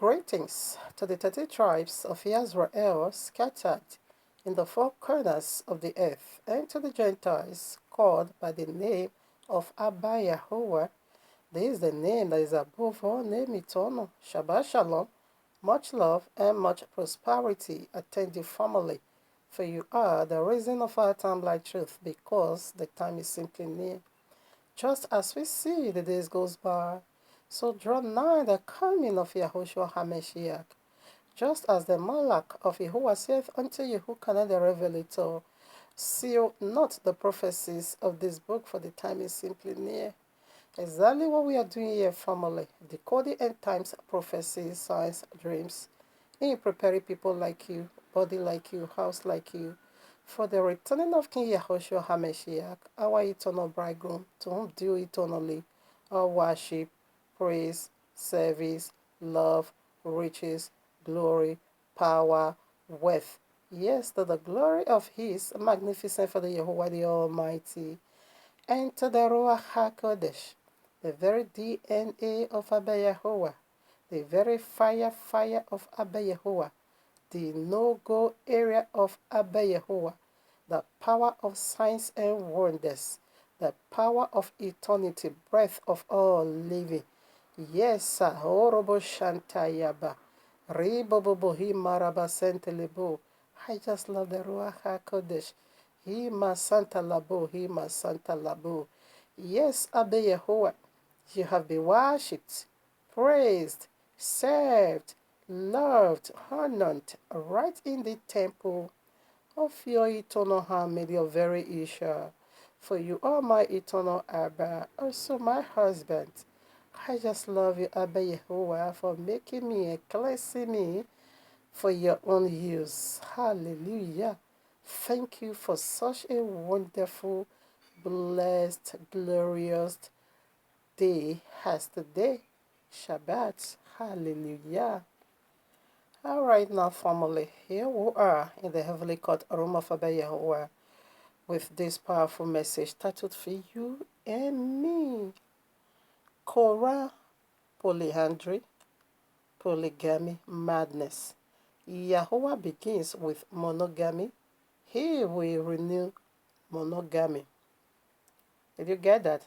Greetings to the 30 tribes of Israel scattered in the four corners of the earth, and to the Gentiles called by the name of Abba Yahuwah. This is the name that is above all name eternal. Shabbat Shalom, much love and much prosperity attend you family, for you are the reason of our time like truth, because the time is simply near. Just as we see the days goes by, so draw nigh the coming of Yahushua HaMashiach. Just as the Malach of Yahuwah saith unto Yehukanah the Revelator, seal not the prophecies of this book, for the time is simply near. Exactly what we are doing here, family. Decoding end times prophecies, signs, dreams, in preparing people like you, body like you, house like you, for the returning of King Yahushua HaMashiach, our eternal bridegroom, to whom due eternally all worship, praise, service, love, riches, glory, power, wealth. Yes, to the glory of His magnificent for the Yahuwah the Almighty, and to the Ruach HaKodesh, the very DNA of Abba Yahuwah, the very fire of Abba Yahuwah, the no-go area of Abba Yahuwah, the power of signs and wonders, the power of eternity, breath of all living. Yes, sir. Orobo Shantayaba. Ribobobo Himaraba Sentelebo. I just love the Ruach HaKodesh. Hima Santa Labo, Hima Santa Labo. Yes, Abba Yahuwah, you have been worshipped, praised, served, loved, honored, right in the temple of your eternal harmony, your very Isha. For you are my eternal Abba, also my husband. I just love you, Abba Yahuwah, for making me and cleansing me for your own use. Hallelujah. Thank you for such a wonderful, blessed, glorious day as today. Shabbat. Hallelujah. All right, now, family, here we are in the heavenly court room of Abba Yahuwah with this powerful message titled for you and me. Korah, polyandry, polygamy, madness. Yahuwah begins with monogamy. He will renew monogamy. Did you get that?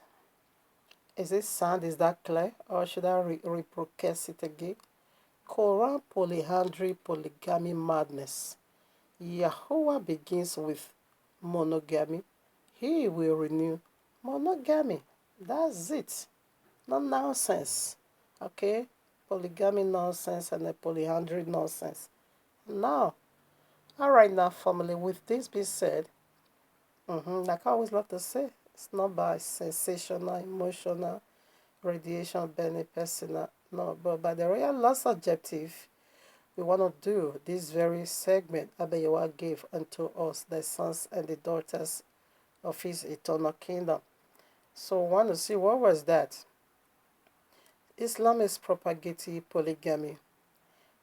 Is it sound? Is that clear? Or should I reprocess it again? Korah, polyandry, polygamy, madness. Yahuwah begins with monogamy. He will renew monogamy. That's it. No nonsense. Okay? Polygamy nonsense and the polyandry nonsense. Now, all right, now, family, with this being said, like I always love to say, it's not by sensational, emotional, radiation, burning, personal, no, but by the real last objective we want to do this very segment Abba Yahuwah gave unto us, the sons and the daughters of His eternal kingdom. So, we want to see what was that. Islam is propagating polygamy,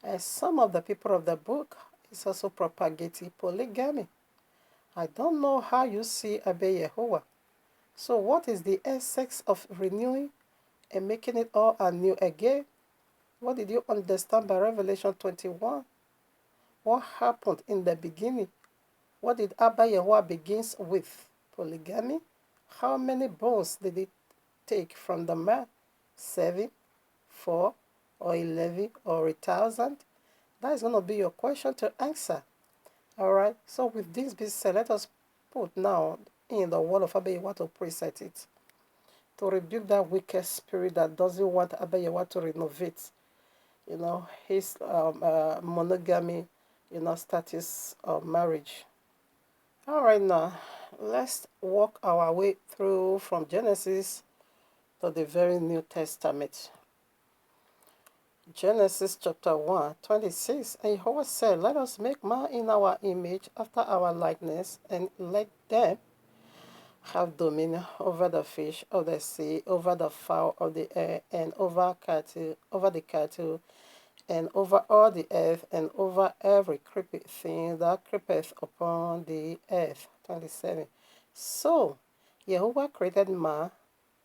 and some of the people of the book is also propagating polygamy. I don't know how you see Abba Yahuwah. So what is the essence of renewing and making it all anew again? What did you understand by Revelation 21? What happened in the beginning? What did Abba Yahuwah begins with? Polygamy? How many bones did it take from the man? 7, 4, or 11, or 1,000? That is going to be your question to answer. All right. So with this being said, let us put now in the word of Abba Yahuwah to preset it, to rebuke that wicked spirit that doesn't want Abba Yahuwah to renovate, his monogamy, status of marriage. All right, now let's walk our way through from Genesis to the very New Testament. Genesis chapter 1, 26. And Jehovah said, let us make man in our image, after our likeness, and let them have dominion over the fish of the sea, over the fowl of the air, and over the cattle, and over all the earth, and over every creeping thing that creepeth upon the earth. 27. So Jehovah created man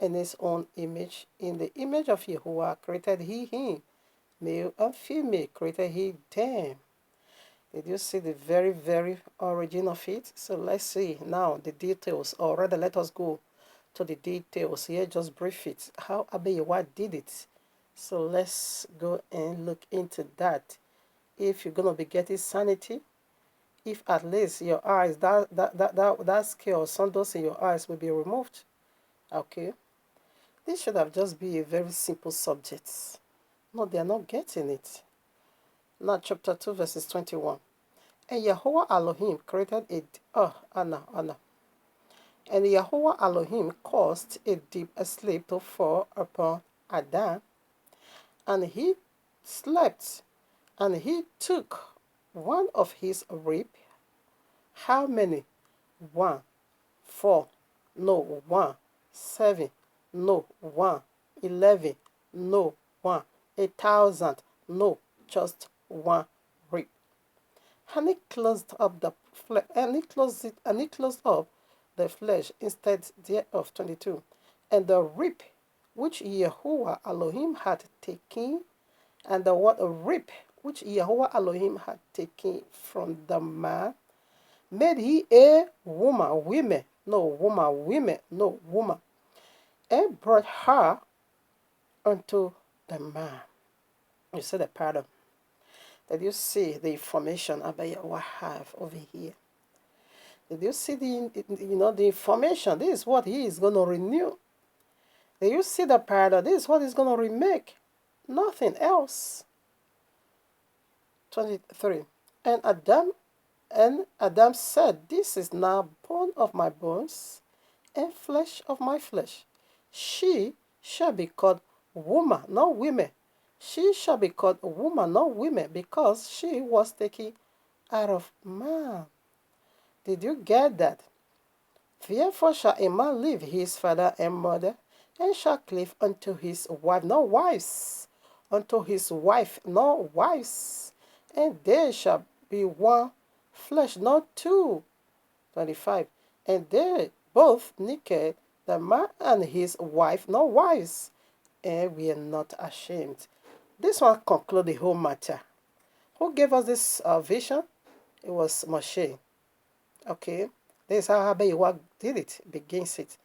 in his own image. In the image of Jehovah created he him. Male and female created he them. Did you see the very, very origin of it? So let's see now the details, or rather, let us go to the details here. Just brief it. How Abeyewa did it. So let's go and look into that. If you're gonna be getting sanity, if at least your eyes, that scale or sandals in your eyes will be removed. Okay. This should have just been a very simple subject. No, they are not getting it. Now, chapter 2, verses 21. And Yahweh Elohim created Anna. And Yahweh Elohim caused a deep sleep to fall upon Adam, and he slept, and he took one of his rib. How many? 1, 4, no, 1, 7, no, 1, 11, no, 1, 1,000, no, just 1 rib. And he closed up the flesh, and he closed up the flesh instead thereof. 22. And the rib which Yahuwah Elohim had taken, and the what rib which Yahuwah Elohim had taken from the man, made he a woman, and brought her unto the man. You see the pattern. Did you see the information Abeyewa have over here? Did you see the information? This is what he is going to renew. Did you see the pattern? This is what he's going to remake. Nothing else. 23. And Adam said, This is now bone of my bones and flesh of my flesh. She shall be called woman, not women. She shall be called woman, not women, because she was taken out of man. Did you get that? Therefore shall a man leave his father and mother, and shall cleave unto his wife, not wives, unto his wife, not wives, and they shall be one flesh, not two. 25. And they both naked, the man and his wife, not wives, and we are not ashamed. This one concludes the whole matter. Who gave us this vision? It was Moshe. Okay, this is how Abeyewa did it, begins it.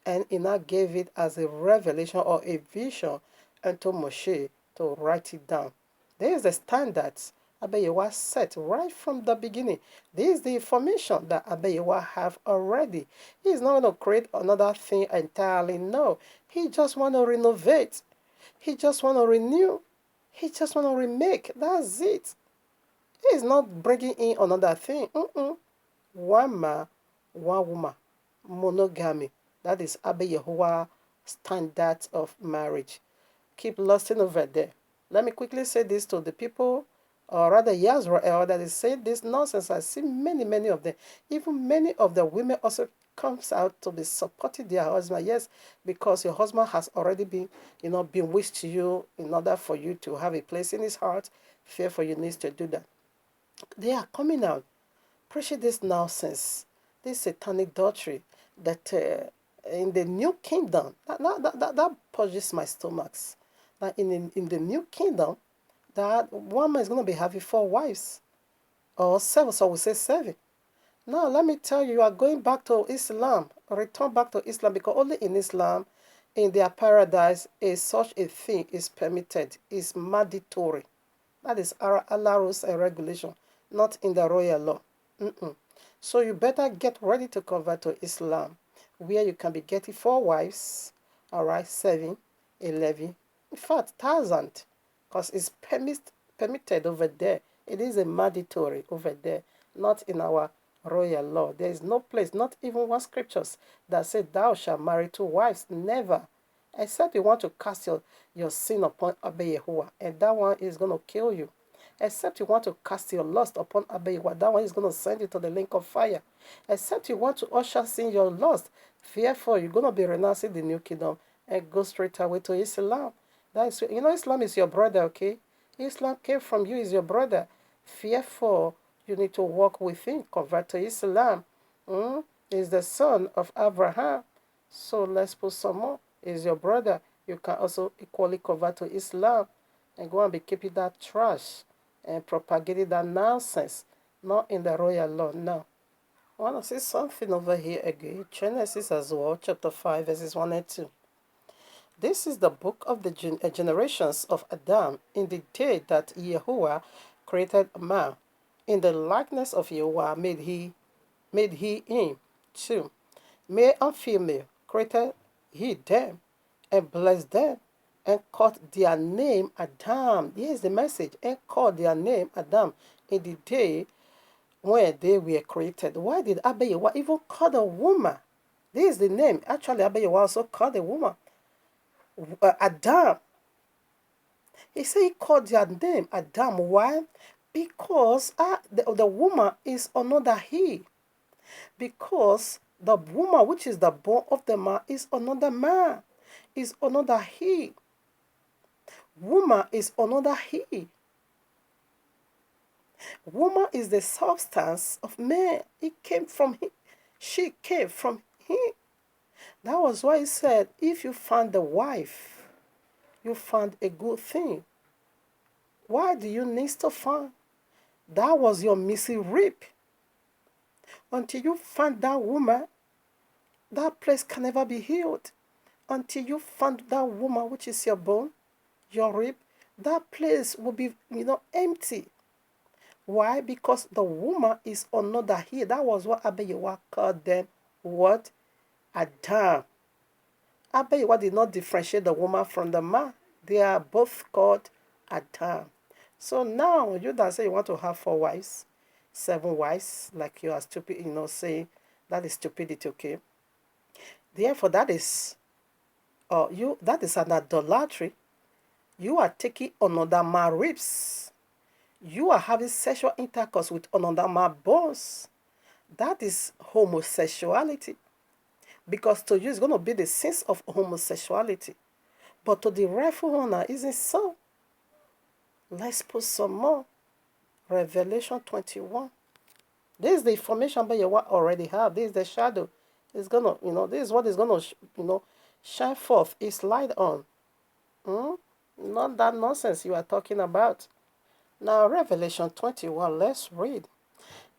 And he now gave it as a revelation or a vision unto Moshe to write it down. There is the standards Abeyewa set right from the beginning. This is the information that Abeyewa have already. He is not going to create another thing entirely. No, he just want to renovate. He just want to renew. He just want to remake. That's it. He is not bringing in another thing. One man, one woman. Monogamy. That is Abeyewa standard of marriage. Keep lusting over there. Let me quickly say this to the people, or rather Yisrael, that is saying this nonsense. I see many of them. Even many of the women also comes out to be supporting their husband. Yes, because your husband has already been, been wished to you in order for you to have a place in his heart. Therefore, you need to do that. They are coming out, preaching this nonsense, this satanic doctrine that in the new kingdom, that purges my stomachs. That in the new kingdom, that one man is going to be having 4 wives, or 7, so we say 7. Now, let me tell you, you are going back to Islam, return back to Islam, because only in Islam, in their paradise, such a thing is permitted, is mandatory. That is Allah rules and regulation, not in the royal law. So you better get ready to convert to Islam, where you can be getting 4 wives, all right, 7, 11, in fact, 1,000, because it's permitted over there. It is a mandatory over there, not in our royal law. There is no place, not even one scriptures that say thou shalt marry 2 wives. Never. Except you want to cast your sin upon Abeyewa, and that one is going to kill you. Except you want to cast your lust upon Abeyewa, that one is going to send you to the lake of fire. Except you want to usher in your lust, therefore you're going to be renouncing the new kingdom and go straight away to Islam. That is, Islam is your brother, okay? Islam came from you, is your brother. Therefore, you need to walk with him, convert to Islam. Is the son of Abraham. So let's put some more. Is your brother. You can also equally convert to Islam. and go and be keeping that trash and propagating that nonsense. Not in the royal law, no. I want to see something over here again. Genesis as well, chapter 5, verses 1 and 2. This is the book of the generations of Adam in the day that Yahuwah created man. In the likeness of Yahuwah made he him. 2. Male and female created he them, and blessed them, and called their name Adam. Here's the message. And called their name Adam in the day when they were created. Why did Abba Yahweh even call the woman? This is the name. Actually, Abba Yahweh also called the woman Adam. He said he called their name Adam. Why? Because the woman is another he. Because the woman, which is the born of the man, is another man, is another he. Woman is another he. Woman is the substance of man. It came from him. She came from him. That was why he said, if you find a wife, you found a good thing. Why do you need to find? That was your missing rib. Until you find that woman, that place can never be healed. Until you find that woman, which is your bone, your rib, that place will be, empty. Why? Because the woman is another here. That was what Abba Yahweh called them. What? Adam. Abba Yahweh did not differentiate the woman from the man. They are both called Adam. So now you that say you want to have 4 wives, 7 wives, like you are stupid, saying that is stupidity, okay? Therefore, that is an idolatry. You are taking another man's ribs. You are having sexual intercourse with another man's bones. That is homosexuality. Because to you, it's going to be the sense of homosexuality. But to the rightful owner, isn't so. Let's put some more. Revelation 21. This is the information that you already have. This is the shadow. It's going to, this is what is going to, shine forth its light on. Not that nonsense you are talking about. Now, Revelation 21, let's read.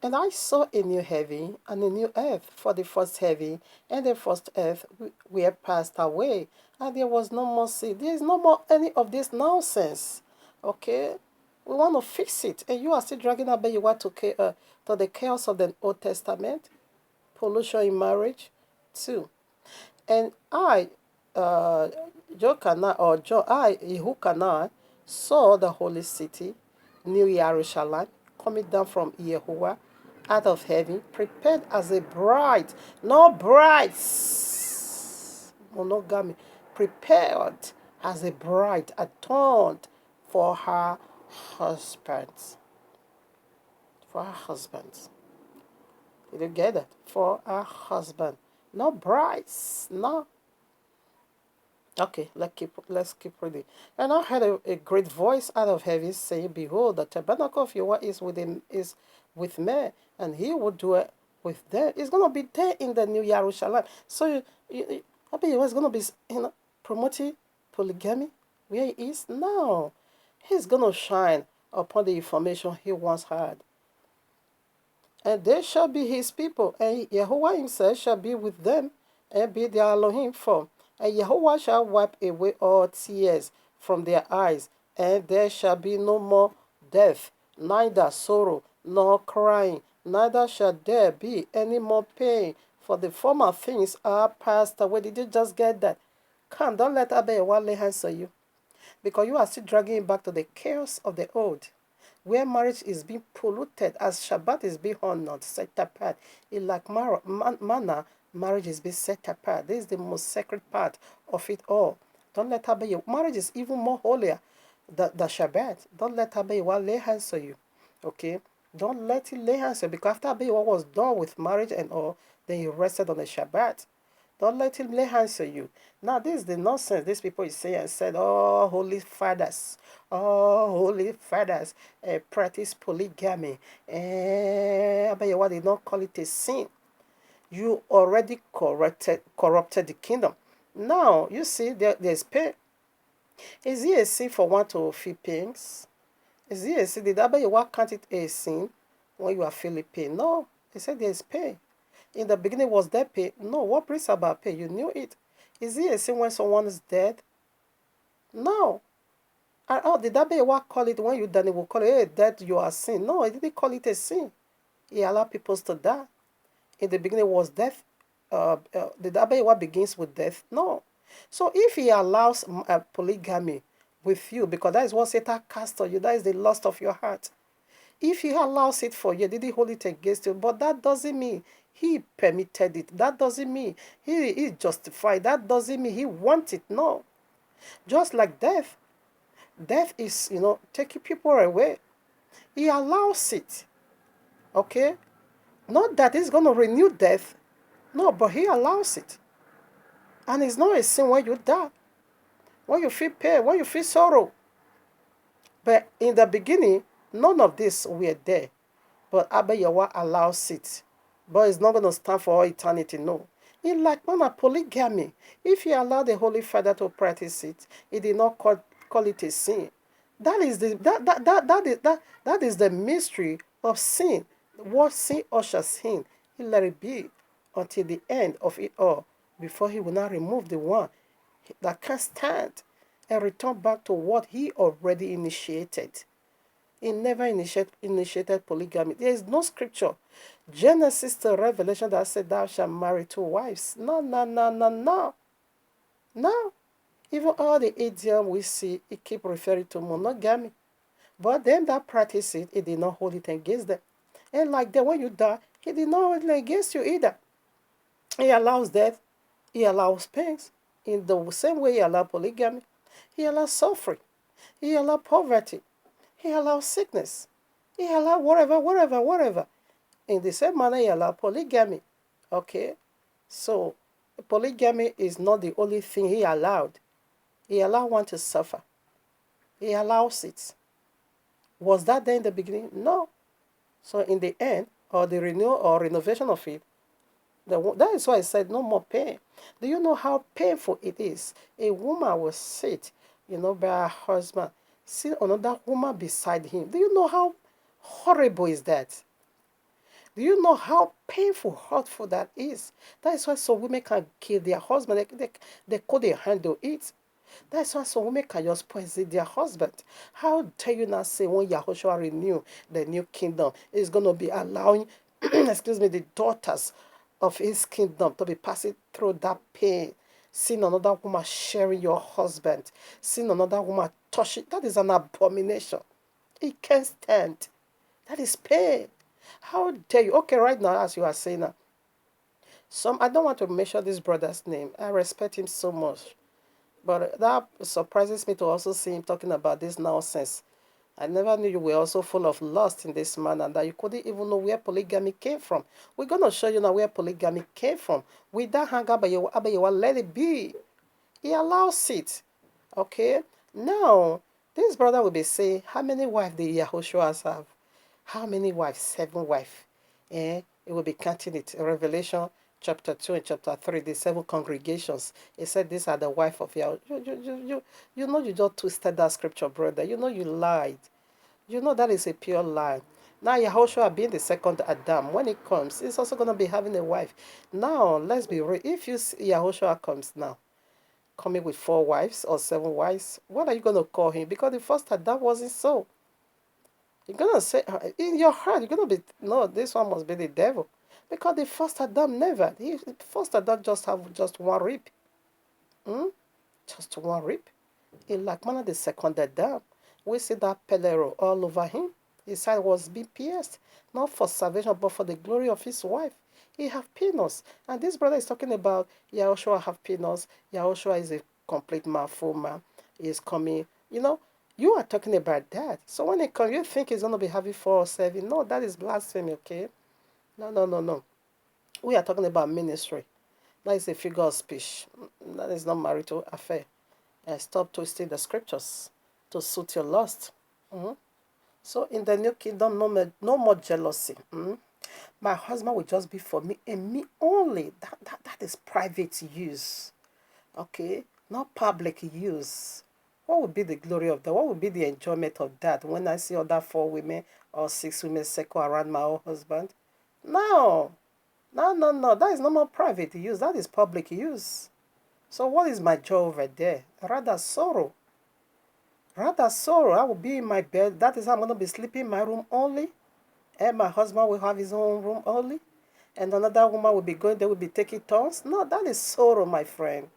And I saw a new heaven and a new earth, for the first heaven and the first earth were passed away, and there was no more sea. There is no more any of this nonsense. Okay? We want to fix it, and you are still dragging about you want to the chaos of the Old Testament, pollution in marriage, too. And I, Yehukanah, saw the holy city, New Jerusalem, coming down from Yahuwah, out of heaven, prepared as a bride, not brides, monogamy, prepared as a bride, adorned for her husbands. For her husbands. Did you get that? For her husband. Not brides, no. Okay, let's keep reading. And I heard a great voice out of heaven saying, behold, the tabernacle of Yahweh is with men, and he will do it with them. It's going to be there in the New Jerusalem. So Yahweh is going to be promoting polygamy where he is? No. He's going to shine upon the information he once had. And they shall be his people, and Yahuwah himself shall be with them, and be their Elohim for. And Yahuwah shall wipe away all tears from their eyes, and there shall be no more death, neither sorrow, nor crying, neither shall there be any more pain, for the former things are passed away. Did you just get that? Come, don't let Abba lay hands on you, because you are still dragging it back to the chaos of the old, where marriage is being polluted as Shabbat is being honored, set apart. In like manner, marriage is being set apart. This is the most sacred part of it all. Don't let her be your marriage is even more holier than Shabbat. Don't let her be lay hands on you. Okay? Don't let him lay hands on you, because after Abiyahu was done with marriage and all, then he rested on the Shabbat. Don't let him lay hands on you. Now, this is the nonsense these people is saying and said, oh, holy fathers, practice polygamy. Abiyahu did not call it a sin. You already corrupted the kingdom. Now, you see, there's pain. Is it a sin for one to feel pains? Is it a sin? Did Abayawa count it a sin when you are feeling pain? No. He said there is pain. In the beginning, was there pain? No. What brings about pain? You knew it. Is it a sin when someone is dead? No. And oh, did Abayawa call it when you done it? Will call it, hey, death, you are sin. No, he didn't call it a sin. He allowed people to die. In the beginning was death. The Abayawa begins with death? No. So if he allows polygamy with you, because that is what Satan cast on you, that is the lust of your heart. If he allows it for you, did he hold it against you? But that doesn't mean he permitted it. That doesn't mean he is justified. That doesn't mean he wants it. No. Just like death. Death is, taking people away. He allows it. Okay? Not that he's going to renew death. No, but he allows it. And it's not a sin when you die, when you feel pain, when you feel sorrow. But in the beginning, none of this were there. But Abayawa allows it. But it's not going to stand for all eternity, no. In like manner, polygamy, if he allowed the Holy Father to practice it, he did not call it a sin. That is that is the mystery of sin. What sin ushers in, he let it be until the end of it all, before he will not remove the one that can stand and return back to what he already initiated. He never initiated polygamy. There is no scripture, Genesis to Revelation, that said thou shalt marry two wives. No, no, no, no, no. No. Even all the idiom we see, it keep referring to monogamy. But them that practice it, it did not hold it against them. And like that, when you die, he did not hold it against you either. He allows death. He allows pains. In the same way he allows polygamy. He allows suffering. He allows poverty. He allows sickness. He allows whatever. In the same manner, he allows polygamy. Okay? So, polygamy is not the only thing he allowed. He allowed one to suffer. He allows it. Was that there in the beginning? No. So, in the end, or the renewal or renovation of it, that is why I said no more pain. Do you know how painful it is? A woman will sit, by her husband, see another woman beside him. Do you know how horrible is that? Do you know how painful, hurtful that is? That is why some women can kill their husband. They couldn't handle it. That's why some women can just poison their husband. How dare you not say when Yahushua renew the new kingdom is going to be allowing, excuse me, the daughters of his kingdom to be passing through that pain. Seeing another woman sharing your husband. Seeing another woman touching. That is an abomination. It can't stand. That is pain. How dare you? Okay, right now, as you are saying now, I don't want to mention this brother's name. I respect him so much. But that surprises me to also see him talking about this nonsense. I never knew you were also full of lust in this man and that you couldn't even know where polygamy came from. We're going to show you now where polygamy came from. With that hang Abayawa, let it be. He allows it. Okay? Now, this brother will be saying, how many wives did Yahushua have? How many wives? 7 wives. It will be counting it. Revelation chapter 2 and chapter 3, the 7 congregations. He said these are the wife of Yahweh. You just twisted that scripture, brother. You lied. That is a pure lie. Now Yahushua being the second Adam, when he comes, he's also going to be having a wife. Now, let's be real. If Yahushua comes now, coming with 4 wives or 7 wives, what are you going to call him? Because the first Adam wasn't so. You're going to say, in your heart, you're going to be, no, this one must be the devil. Because the first Adam never. The first Adam just have just one rib. Just one rib. In like manner, the second Adam, we see that pelero all over him. His side was being pierced, not for salvation, but for the glory of his wife. He have penis. And this brother is talking about Yahushua have penis. Yahushua is a complete man, full man. He is coming. You are talking about that. So when it comes, you think he's going to be having 4 or 7. No, that is blasphemy, okay? No. We are talking about ministry. That is a figure of speech. That is not marital affair. And stop twisting the scriptures to suit your lust. So in the new kingdom, no more jealousy. My husband will just be for me and me only. That is private use. Okay? Not public use. What would be the glory of that? What would be the enjoyment of that when I see other 4 women or 6 women circle around my own husband? No, no. That is not more private use. That is public use. So what is my joy over there? Rather sorrow. Rather sorrow. I will be in my bed. That is how I'm going to be sleeping in my room only. And my husband will have his own room only. And another woman will be going, they will be taking turns. No, that is sorrow, my friend.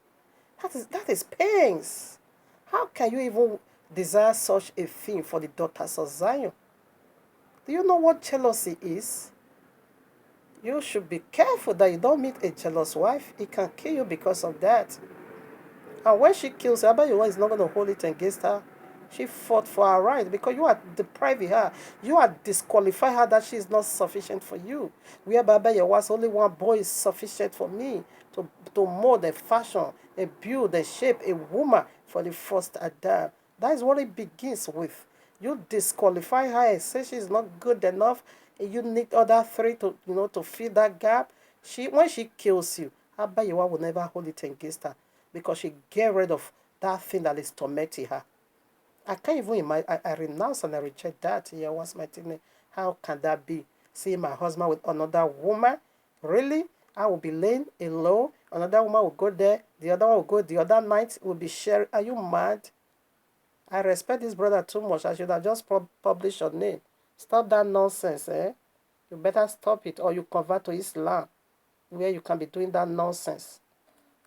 That is pains. How can you even desire such a thing for the daughters of Zion? Do you know what jealousy is? You should be careful that you don't meet a jealous wife. It can kill you because of that. And when she kills her, Abayowa is not going to hold it against her. She fought for her right because you are depriving her. You are disqualifying her that she is not sufficient for you. Whereby Abayowa's only one boy is sufficient for me to mold a fashion, a build, a shape, a woman for the first Adam. That is what it begins with. You disqualify her and say she's not good enough. And you need other three to fill that gap. When she kills you, Abayowa will never hold it against her because she get rid of that thing that is tormenting her. I can't even imagine. I renounce and I reject that. Yeah, what's my thing? How can that be? Seeing my husband with another woman? Really? I will be laying alone. Another woman will go there. The other one will go the other night. Will be sharing. Are you mad? I respect this brother too much. I should have just published your name. Stop that nonsense, eh? You better stop it or you convert to Islam where you can be doing that nonsense.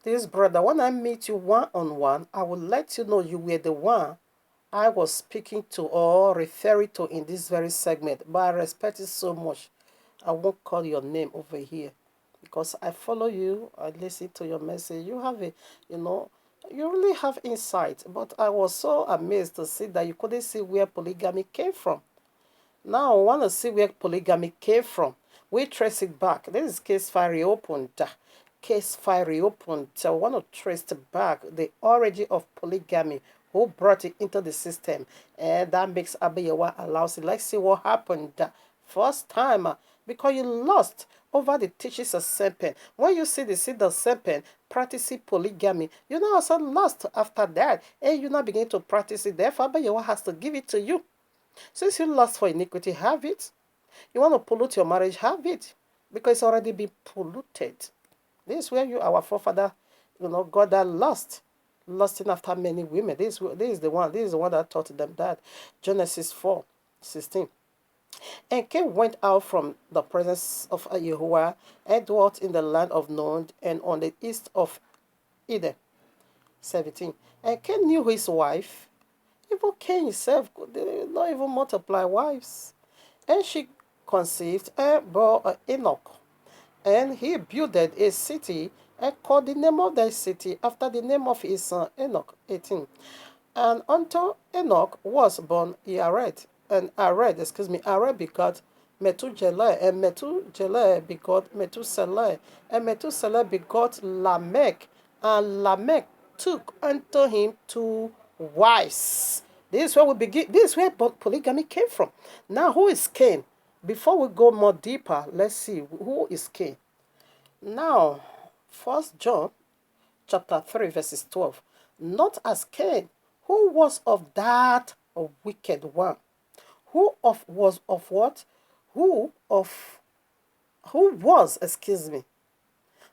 This brother, when I meet you one-on-one, I will let you know you were the one I was speaking to or referring to in this very segment. But I respect it so much. I won't call your name over here because I follow you. I listen to your message. You have you really have insight. But I was so amazed to see that you couldn't see where polygamy came from. Now I want to see where polygamy came from. We trace it back. This is case file reopened. Case file reopened. So I want to trace back the origin of polygamy. Who brought it into the system? And that makes Abayowa allows it. Let's see what happened. First time, because you lost over the teachings of serpent. When you see the seed of serpent practicing polygamy, you now also lost after that. And you now begin to practice it. Therefore, Abayowa has to give it to you. Since you lost for iniquity, have it. You want to pollute your marriage, have it. Because it's already been polluted. This is where our forefather, God that lusting after many women. This is the one that taught them that. Genesis 4:16. And Cain went out from the presence of Yahuwah and dwelt in the land of Nod and on the east of Eden. 17. And Cain knew his wife. Even Cain himself could not even multiply wives. And she conceived and bore Enoch. And he builded a city and called the name of that city after the name of his son Enoch. 18. And unto Enoch was born Ared. And Ared begot Methuselah, and Methuselah begot Methuselah, and Methuselah begot Lamech, and Lamech took unto him 2 wives. This is where we begin. This is where polygamy came from. Now, who is Cain? Before we go more deeper, let's see who is Cain. Now, 1 John chapter 3, verses 12. Not as Cain, who was of that wicked one. Who was,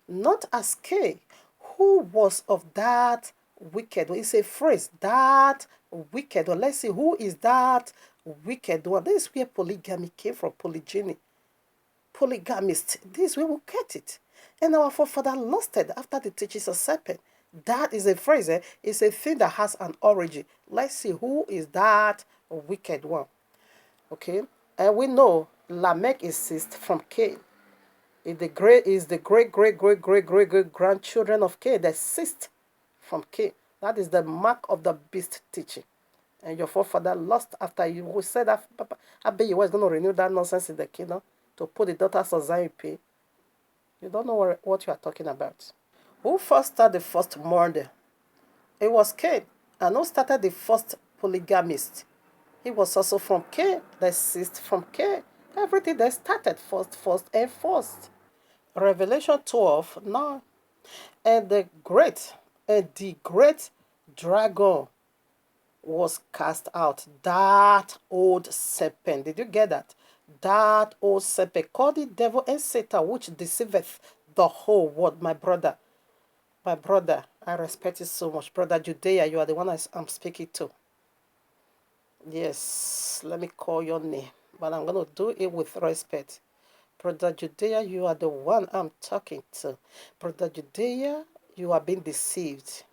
not as Cain, who was of that wicked one. It's a phrase, that wicked one. Let's see, who is that wicked one? This is where polygamy came from, polygyny. Polygamist. This is where we get it. And our forefather lusted after the teachings of serpent. That is a phrase. It's a thing that has an origin. Let's see, who is that wicked one? Okay, and we know Lamech is ceased from Cain. Is the great grandchildren of Cain that ceased from Cain. That is the mark of the beast teaching. And your forefather lost after you. Who said that Abayowa was going to renew that nonsense in the kingdom to put the daughters of Zion in pain. You don't know what you are talking about. Who first started the first murder? It was Cain. And who started the first polygamist? He was also from Cain. That ceased from Cain. Everything that started first. Revelation 12:9. And the great dragon was cast out. That old serpent. Did you get that? That old serpent called the devil and Satan, which deceiveth the whole world. My brother, I respect you so much. Brother Judea, you are the one I'm speaking to. Yes, let me call your name, but I'm going to do it with respect. Brother Judea, you are the one I'm talking to. Brother Judea, you are being deceived.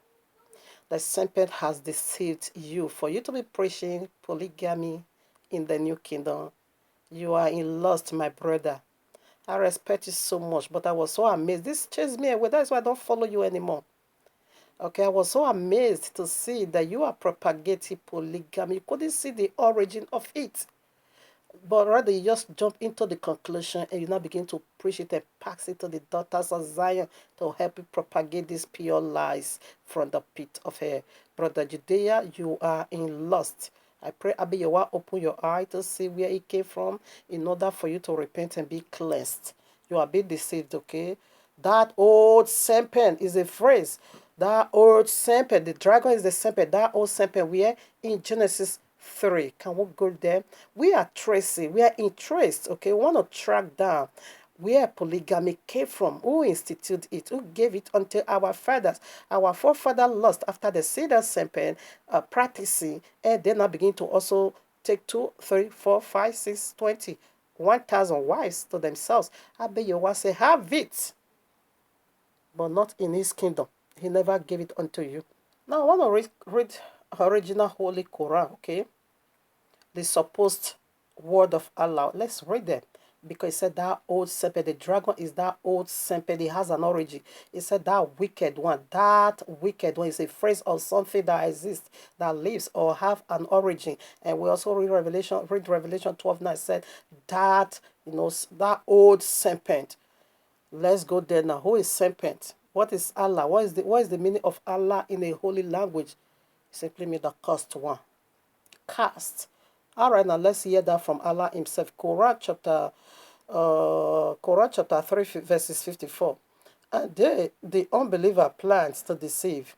The serpent has deceived you for you to be preaching polygamy in the new kingdom. You are in lust, my brother. I respect you so much, but I was so amazed. This chased me away. That's why I don't follow you anymore. Okay, I was so amazed to see that you are propagating polygamy. You couldn't see the origin of it. But rather, you just jump into the conclusion and you now begin to preach it and pass it to the daughters of Zion to help you propagate these pure lies from the pit of hell. Brother Judea, you are in lust. I pray, Abby, you will open your eye to see where it came from in order for you to repent and be cleansed. You are being deceived, okay? That old serpent is a phrase. That old serpent, the dragon is the serpent. That old serpent, where in Genesis 3. Can we go there? We are tracing, we are interested, okay? We want to track down where polygamy came from, who instituted it, who gave it unto our fathers. Our forefathers lost after the seed of serpent practicing, and then now begin to also take 2, 3, 4, 5, 6, 20, 1,000 wives to themselves. I bet you want to say, have it, but not in his kingdom. He never gave it unto you. Now I want to read original Holy Quran, okay? The supposed word of Allah. Let's read them. Because it said that old serpent, the dragon is that old serpent. It has an origin. It said that wicked one. That wicked one is a phrase of something that exists, that lives or have an origin. And we also read Revelation 12:9 said that, that old serpent. Let's go there now. Who is serpent? What is Allah? What is the meaning of Allah in a holy language? It simply means the cursed one. Cast. All right, now let's hear that from Allah Himself. Quran chapter 3, verses 54. And the unbeliever plans to deceive,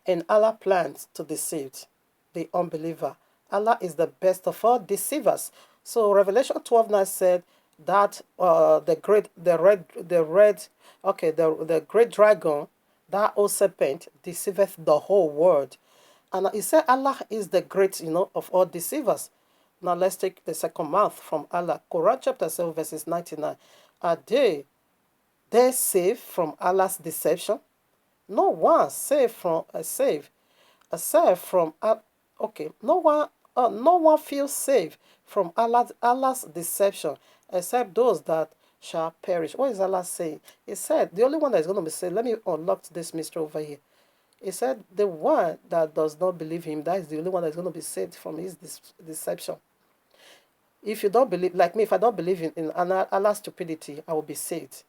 and Allah plans to deceive the unbeliever. Allah is the best of all deceivers. So Revelation 12:9 said that the great dragon, that old serpent, deceiveth the whole world. And he said Allah is the great, of all deceivers. Now let's take the second mouth from Allah. Quran chapter 7, verses 99. Are they saved from Allah's deception? No one saved from okay. No one feels safe from Allah's deception except those that shall perish. What is Allah saying? He said the only one that is going to be saved. Let me unlock this mystery over here. He said the one that does not believe him, that is the only one that is going to be saved from his deception. If you don't believe, like me, if I don't believe in Allah's stupidity, I will be saved.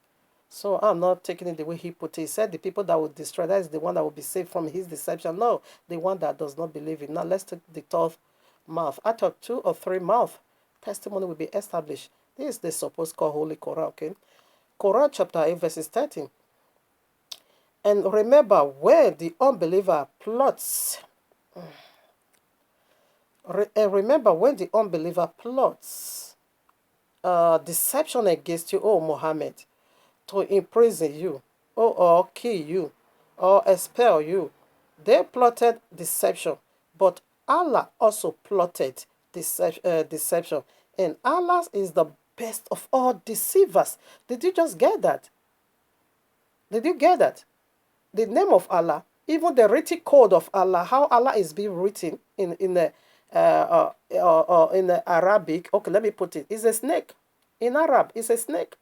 So I'm not taking it the way he put it. He said the people that will destroy, that is the one that will be saved from his deception. No, the one that does not believe it. Now let's take the third mouth. Out of 2 or 3 mouths, testimony will be established. This is the supposed called Holy Quran, okay? Quran chapter 8, verses 13. And remember when the unbeliever plots, deception against you, O Muhammad, to imprison you, or kill you, or expel you. They plotted deception, but Allah also plotted deception. And Allah is the best of all deceivers. Did you just get that? Did you get that? The name of Allah, even the written code of Allah, how Allah is being written in the Arabic. Okay, let me put it. It's a snake. In Arab, it's a snake.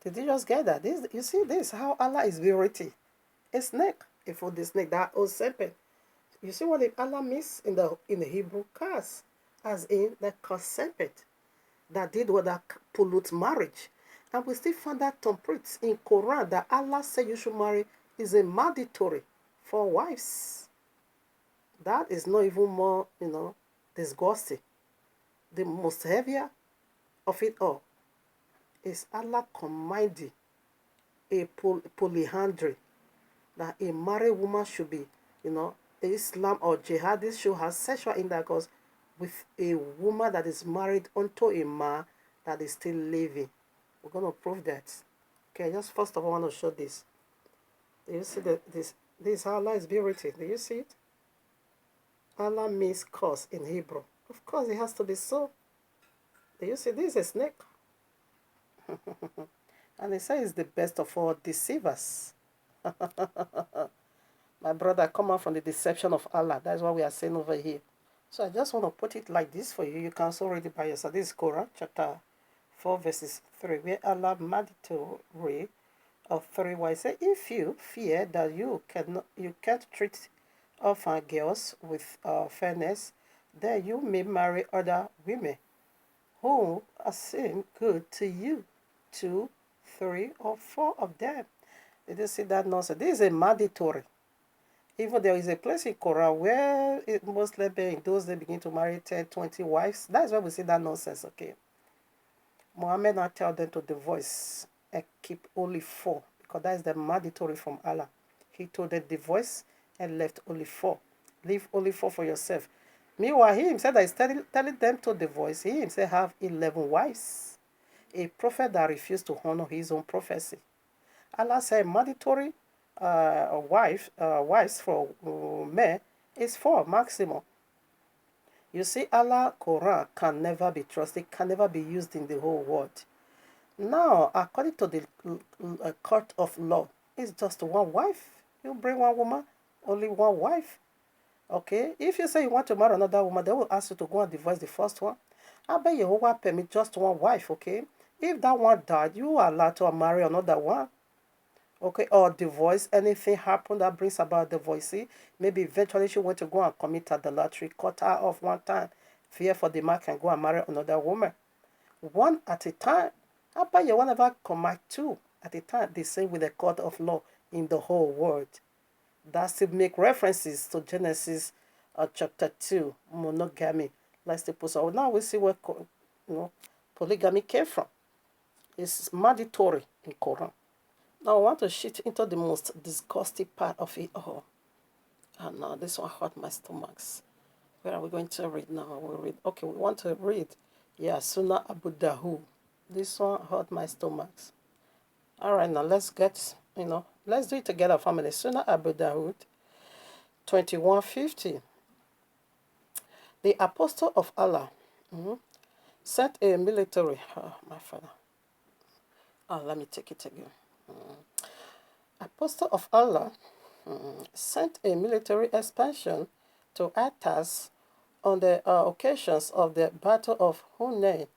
Did you just get that? You see this, how Allah is being written. A snake. And for the snake, that old serpent. You see what Allah means in the Hebrew curse, as in the cursed serpent that did what that pollute marriage. And we still find that template in Quran that Allah said you should marry is a mandatory for wives. That is not even more, disgusting. The most heavier of it all is Allah commanding a polyandry, that a married woman should be, Islam or jihadists should have sexual intercourse with a woman that is married unto a man that is still living. We're going to prove that. Okay, just first of all, I want to show this. Do you see that this Allah is being written? Do you see it? Allah means curse in Hebrew. Of course, it has to be so. Do you see? This is a snake. And they say it's the best of all deceivers. My brother, come out from the deception of Allah. That's what we are saying over here. So I just want to put it like this for you. You can also read it by yourself. This is Quran chapter 4 verses 3, where Allah mandatory of 3 why say, if you fear that you can't treat orphan girls with fairness, then you may marry other women who seem good to you, 2, 3, or 4 of them. Did you see that nonsense? This is a mandatory. Even there is a place in Quran where Muslims in those days begin to marry 10, 20 wives. That's why we see that nonsense, okay? Muhammad not tell them to divorce and keep only 4, because that is the mandatory from Allah. He told them divorce and left only 4. Leave only 4 for yourself. Meanwhile, he himself that is telling them to divorce, he himself have 11 wives. A prophet that refused to honor his own prophecy. Allah said mandatory wives for men is 4 maximum. You see, Allah Quran can never be trusted, can never be used in the whole world. Now, according to the court of law, it's just 1 wife. You bring 1 woman, only 1 wife. Okay, if you say you want to marry another woman, they will ask you to go and divorce the first one. I bet Jehovah permit just 1 wife, okay? If that one died, you are allowed to marry another one. Okay, or divorce, anything happen that brings about divorce. Maybe eventually she want to go and commit adultery, cut her off one time, fear for the man can go and marry another woman. 1 at a time. I bet you whenever commit 2 at a time, the same with the court of law in the whole world. That's to make references to Genesis chapter 2, monogamy. Let's put so now we see where polygamy came from. It's mandatory in Quran. Now I want to shift into the most disgusting part of it all. And now this one hurt my stomach. Where are we going to read now? We want to read. Yeah, Sunnah Abu Dawud. This one hurt my stomach. All right, now let's get, let's do it together, family. Sunnah Abu Dawud, 2150. The apostle of Allah sent a military. Oh, my father. Oh, let me take it again. Apostle of Allah sent a military expansion to Atas on the occasions of the Battle of Hunayn.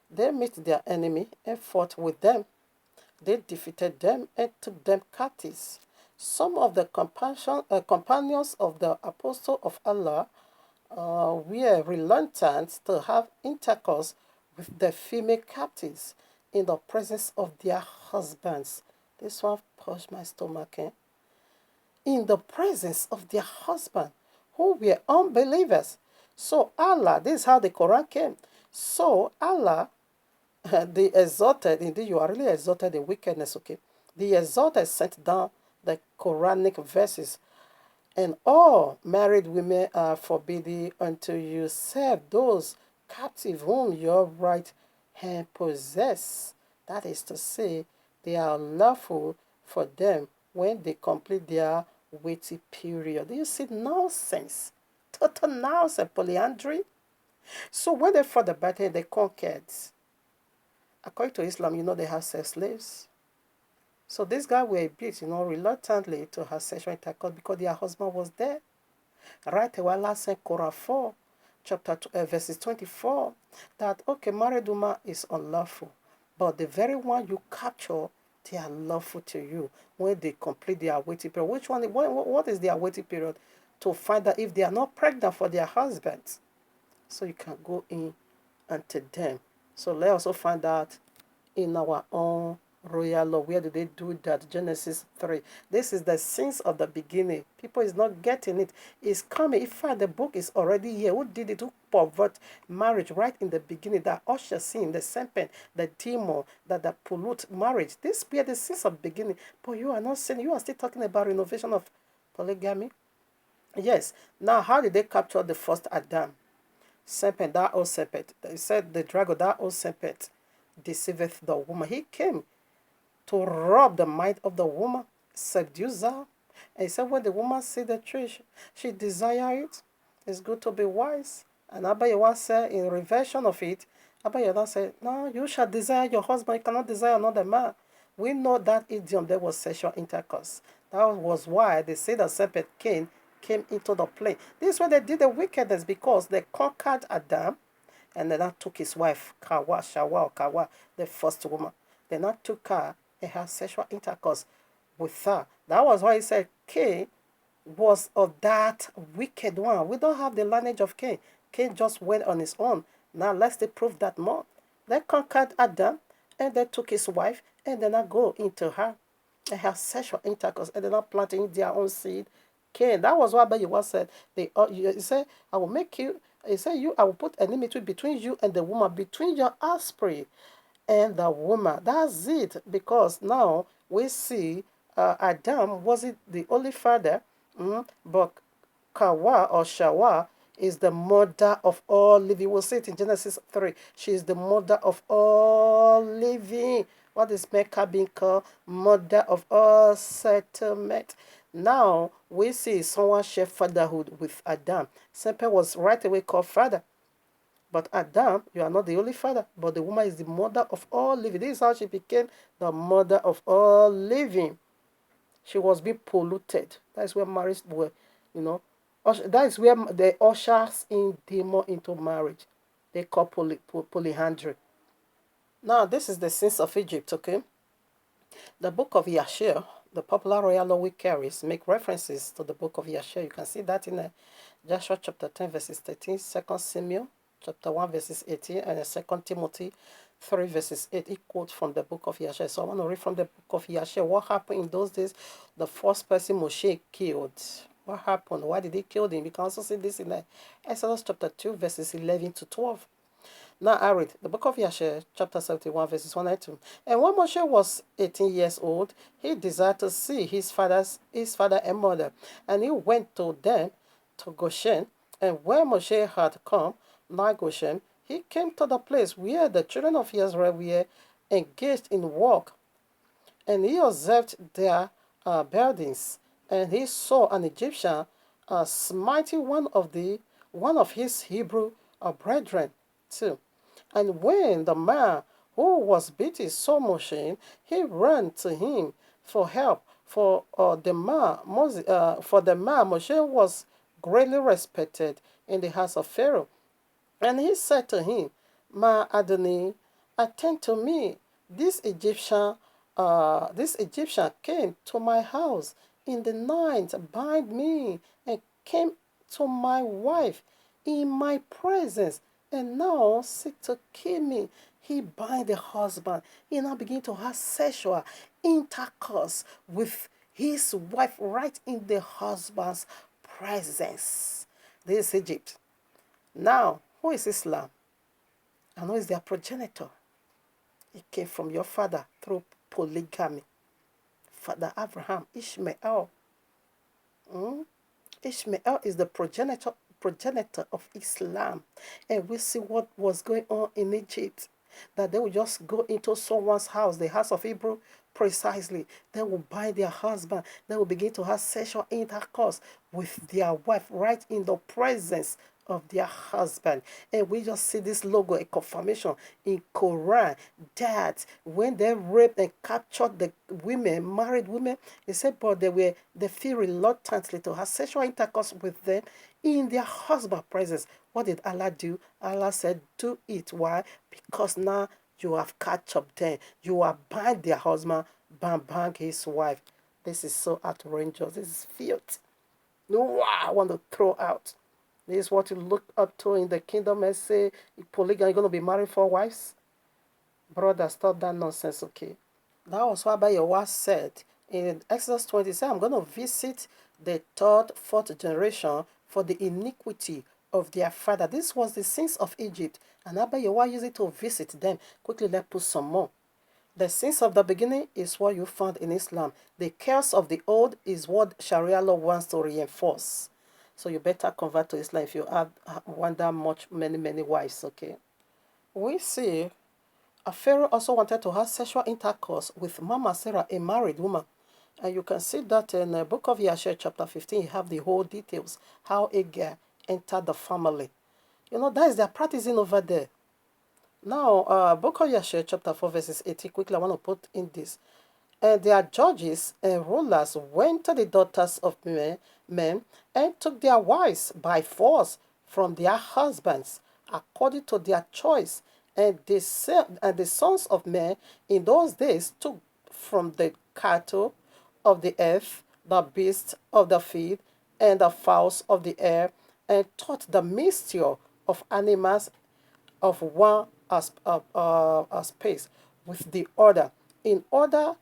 They met their enemy and fought with them. They defeated them and took them captives. Some of the companions of the Apostle of Allah were reluctant to have intercourse with the female captives in the presence of their husbands. This one pushed my stomach. In the presence of their husband, who were unbelievers. So Allah, this is how the Quran came. So Allah, the exalted, indeed you are really exalted in wickedness, okay? The exalted sent down the Quranic verses, and all married women are forbidden until you serve those captive whom your right hand possess. That is to say, they are lawful for them when they complete their waiting period. Do you see nonsense? Total nonsense, polyandry. So when they fought the battle, they conquered. According to Islam, they have sex slaves. So this guy were beat, reluctantly to have sexual intercourse because their husband was there. Right away, Allah said Quran 4, chapter 2, verses 24, that, okay, married woman is unlawful, but the very one you capture, they are lawful to you when they complete their waiting period. Which one? What is their waiting period? To find out if they are not pregnant for their husbands. So you can go in unto them. So let's also find out in our own royal law. Where do they do that? Genesis 3. This is the sins of the beginning. People is not getting it. It's coming. In fact, the book is already here. Who did it? Who pervert marriage right in the beginning? That usher sin, the serpent, the demon, that pollute marriage. This be the sins of beginning. But you are not saying, you are still talking about renovation of polygamy. Yes. Now, how did they capture the first Adam? Serpent, that old serpent. They said the dragon, that old serpent, deceiveth the woman. He came to rob the mind of the woman, seduce her. And he said, when the woman see the tree, she desire it. It's good to be wise. And Abba Yawa said, in reversion of it, Abba Yawa said, no, you shall desire your husband. You cannot desire another man. We know that idiom there was sexual intercourse. That was why they say the serpent came into the plane. This is why they did the wickedness, because they conquered Adam, and then I took his wife, Kawa, the first woman. Then I took her and had sexual intercourse with her. That was why he said Cain was of that wicked one. We don't have the lineage of Cain. Cain just went on his own. Now let's prove that more. They conquered Adam, and they took his wife, and then I go into her and have sexual intercourse, and they're not planting their own seed. Cain. That was what Abayiwa said. He said, I will make you, he said, I will put enmity between you and the woman, between your offspring and the woman. That's it. Because now we see Adam wasn't the only father, but Kawa or Shawa is the mother of all living. We'll see it in Genesis 3. She is the mother of all living. What is Mecca being called? Mother of all settlement. Now we see someone share fatherhood with Adam. Semper was right away called father. But Adam, you are not the only father, but the woman is the mother of all living. This is how she became the mother of all living. She was being polluted. That's where marriage were, you know. That is where the ushers in demon into marriage. They call polyandry. Now, this is the sins of Egypt, okay? The book of Yashir, the popular royal law we carries, make references to the book of Yashir. You can see that in Joshua chapter 10, verses 13, 2 Samuel chapter 1, verses 18, and 2 Timothy 3, verses 8. He quotes from the book of Yashir. So I want to read from the book of Yashir. What happened in those days? The first person Moshe killed. What happened? Why did he kill him? You can also see this in Exodus chapter 2, verses 11 to 12. Now I read the book of Yashar, chapter 71, verses 1 and 2. And when Moshe was 18 years old, he desired to see his father and mother. And he went to them to Goshen. And when Moshe had come nigh Goshen, he came to the place where the children of Israel were engaged in work. And he observed their buildings. And he saw an Egyptian smiting one of his Hebrew brethren too. And when the man who was beaten saw Moshe, he ran to him for help. For the man Moshe was greatly respected in the house of Pharaoh. And he said to him, Ma Adoni, attend to me. This Egyptian came to my house in the night, bind me, and came to my wife in my presence, and now seek to kill me. He bind the husband. He now begin to have sexual intercourse with his wife right in the husband's presence. This is Egypt. Now, who is Islam? And who is their progenitor? It came from your father through polygamy. Father Abraham, Ishmael. Ishmael is the progenitor of Islam. And we see what was going on in Egypt. That they would just go into someone's house, the house of Hebrew, precisely. They will bind their husband. They will begin to have sexual intercourse with their wife right in the presence of their husband. And we just see this logo, a confirmation in Quran, that when they raped and captured the women, married women, they said, but they feel reluctantly to have sexual intercourse with them in their husband presence. What did Allah do? Allah said, do it. Why? Because now you have captured them. You have bind their husband, bang his wife. This is so outrageous. This is filth. No, I want to throw out. This is what you look up to in the kingdom and say, polygamy, you're going to be married 4 wives? Brother, stop that nonsense, okay? That was what Abayawa said in Exodus 20. Say, I'm going to visit the 3rd, 4th generation for the iniquity of their father. This was the sins of Egypt. And Abayawa used it to visit them. Quickly, let's put some more. The sins of the beginning is what you found in Islam. The curse of the old is what Sharia law wants to reinforce. So you better convert to Islam if you have want that much, many wives, okay? We see Pharaoh also wanted to have sexual intercourse with Mama Sarah, a married woman. And you can see that in the book of Yashar, chapter 15, you have the whole details, how Agar entered the family. You know, that is their practicing over there. Now, book of Yashar, chapter 4, verses 18, quickly, I want to put in this. And their judges and rulers went to the daughters of men and took their wives by force from their husbands, according to their choice. And the sons of men in those days took from the cattle of the earth, the beasts of the field, and the fowls of the air, and taught the mixture of animals of one space with the other, in order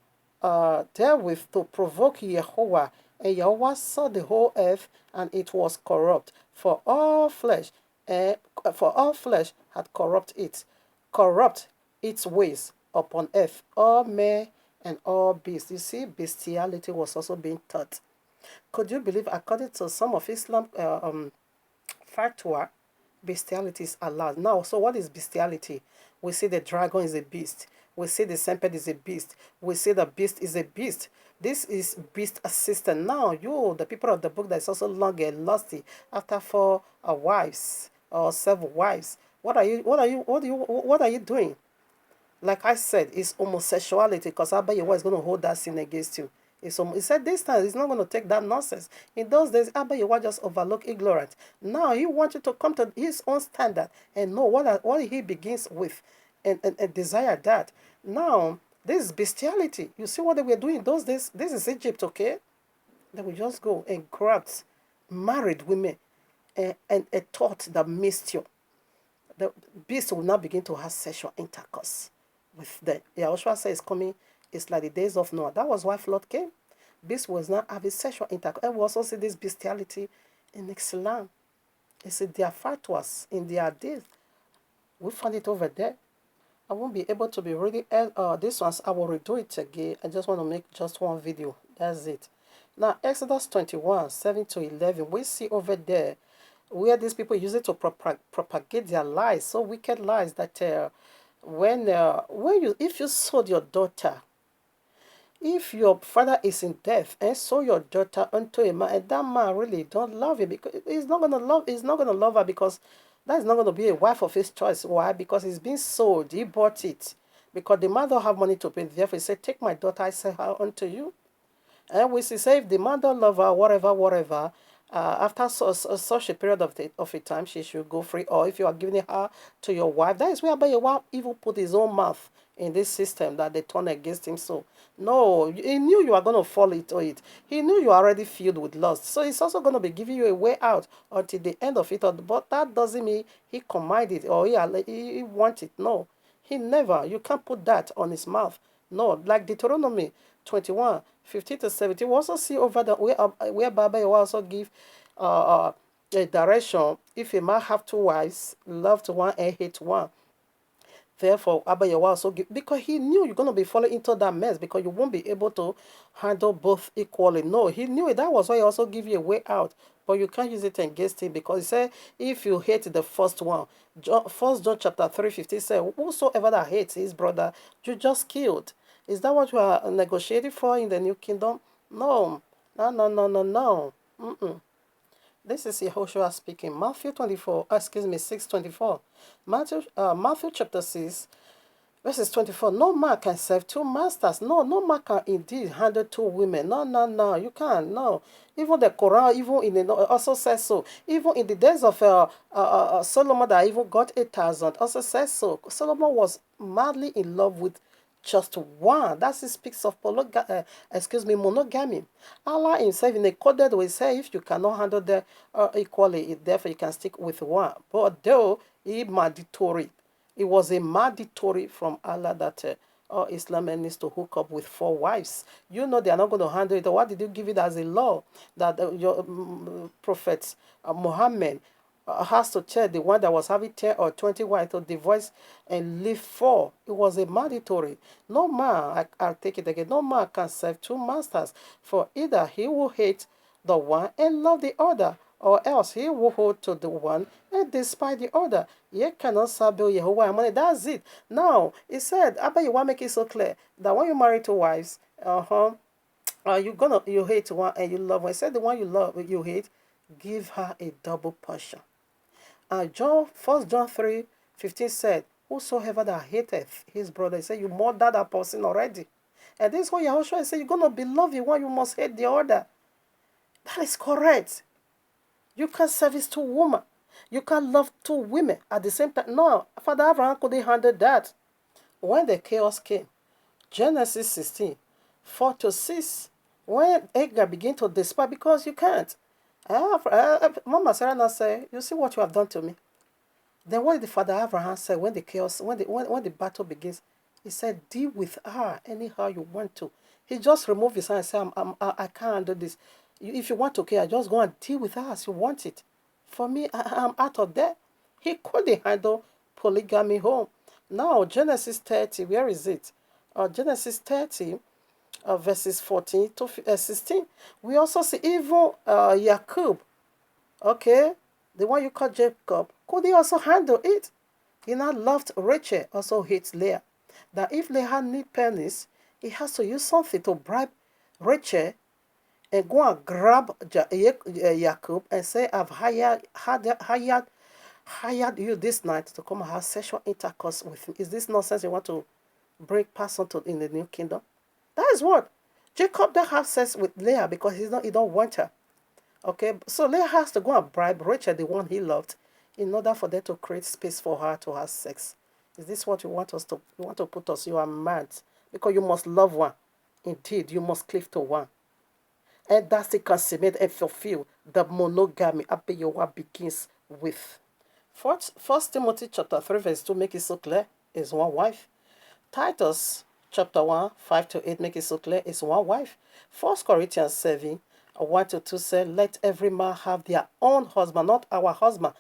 therewith to provoke Jehovah. And Jehovah saw the whole earth, and it was corrupt, for all flesh had corrupt its ways upon earth, all men and all beasts. You see, bestiality was also being taught. Could you believe, according to some of Islam fatwa, bestiality is allowed. Now, so what is bestiality? We say the dragon is a beast. We say the serpent is a beast. We say the beast is a beast. This is beast assistant. Now, you, the people of the book that is also long and lusty after 4 wives or 7 wives. What are you doing? Like I said, it's homosexuality, because Abayewa is going to hold that sin against you. He said this time he's not going to take that nonsense. In those days, Abayewa just overlook ignorance. Now he wants you to come to his own standard and know what he begins with, and desire that. Now, this is bestiality. You see what they were doing in those days? This is Egypt, okay? They will just go and grab married women and taught the mixture. The beast will now begin to have sexual intercourse with them. Yahushua says coming, it's like the days of Noah. That was why flood came. Beast was not having sexual intercourse. And we also see this bestiality in Islam. It's their fatwas in their days. We find it over there. I won't be able to be reading this ones. I will redo it again. I just want to make just one video. That's it. Now, Exodus 21, 7 to 11, we see over there where these people use it to propagate their lies, so wicked lies that if you sold your daughter, if your father is in death and sold your daughter unto a man, and that man really don't love you, because he's not gonna love her, because that is not going to be a wife of his choice. Why? Because he's been sold. He bought it. Because the man don't have money to pay. Therefore, he said, take my daughter, I sell her unto you. And we say, if the man don't love her, whatever, after such a period of a time, she should go free. Or if you are giving her to your wife, that is whereby your wife even put his own mouth in this system that they turn against him. So, no, he knew you are going to fall into it. He knew you are already filled with lust. So he's also going to be giving you a way out until the end of it. But that doesn't mean he commanded or he wanted it. No, he never. You can't put that on his mouth. No, like Deuteronomy 21, 15 to 17. We also see over the where Baba will also give a direction. If a man have 2 wives, love to one and hate one. Therefore, Abba Yahweh also give, because he knew you're going to be falling into that mess, because you won't be able to handle both equally. No, he knew it. That was why he also give you a way out. But you can't use it against him, because he said, if you hate the first one, 1 John chapter 3:15 said, whosoever that hates his brother, you just killed. Is that what you are negotiating for in the new kingdom? No. No. This is Yehoshua speaking. Matthew 6:24. Matthew chapter 6, verses 24. No man can serve 2 masters. No man can indeed handle 2 women. No. You can't. No. Even the Quran, also says so. Even in the days of Solomon, that even got 8,000, also says so. Solomon was madly in love with just one. That speaks of monogamy. Allah himself in a coded way say, if you cannot handle them equally, therefore you can stick with one. But though it was a mandatory from Allah that all Islam needs to hook up with 4 wives. You know they are not going to handle it. Why did you give it as a law that your prophet Muhammad has to tell the one that was having 10 or 20 wives to divorce and leave 4? It was a mandatory. No man, I'll take it again, no man can serve 2 masters, for either he will hate the one and love the other, or else he will hold to the one and despise the other. Ye cannot serve Yehovah and money. That's it. Now, he said, Abba, you want to make it so clear that when you marry two wives, you hate one and you love one. He said the one you love you hate, give her a double portion. First John 3:15 said, whosoever that hateth his brother, he said you murdered that person already. And this is what Yahushua said, you're gonna beloved one, you must hate the other. That is correct. You can service two women. You can love two women at the same time. No, Father Abraham couldn't handle that. When the chaos came, Genesis 16, 4 to 6, when Agar began to despise, because you can't. Mama Sarah said, you see what you have done to me. Then what did the Father Abraham say when the chaos, when the battle begins? He said, deal with her anyhow you want to. He just removed his hand and said, I can't do this. If you want to kill her, just go and deal with her as you want it. For me, I'm out of there. He couldn't handle polygamy home. Now, Genesis 30, where is it? Genesis 30, verses 14 to 16. We also see even Jacob, okay, the one you call Jacob, could he also handle it? He now loved Rachel, also hates Leah. That if Leah need pennies, he has to use something to bribe Rachel and go and grab Jacob and say, I've hired you this night to come and have sexual intercourse with me. Is this nonsense you want to pass on to in the new kingdom? That is what. Jacob don't have sex with Leah because he don't want her. Okay, so Leah has to go and bribe Rachel, the one he loved, in order for them to create space for her to have sex. Is this what you want to put us? You are mad. Because you must love one. Indeed, you must cleave to one. And that's the consummate and fulfill the monogamy Abiyawa begins with. First Timothy chapter 3 verse 2 make it so clear is one wife. Titus chapter 1 5 to 8 make it so clear is one wife. 1 Corinthians 7 1 to 2 said, let every man have their own husband, not our husband.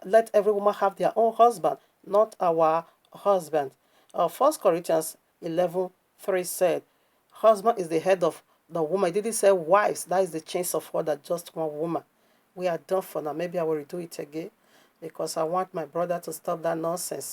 Let every woman have their own husband, not our husband. 1 Corinthians 11:3 said, husband is the head of the woman. It didn't say wives. That is the chains of order, just one woman. We are done for now. Maybe I will redo it again because I want my brother to stop that nonsense.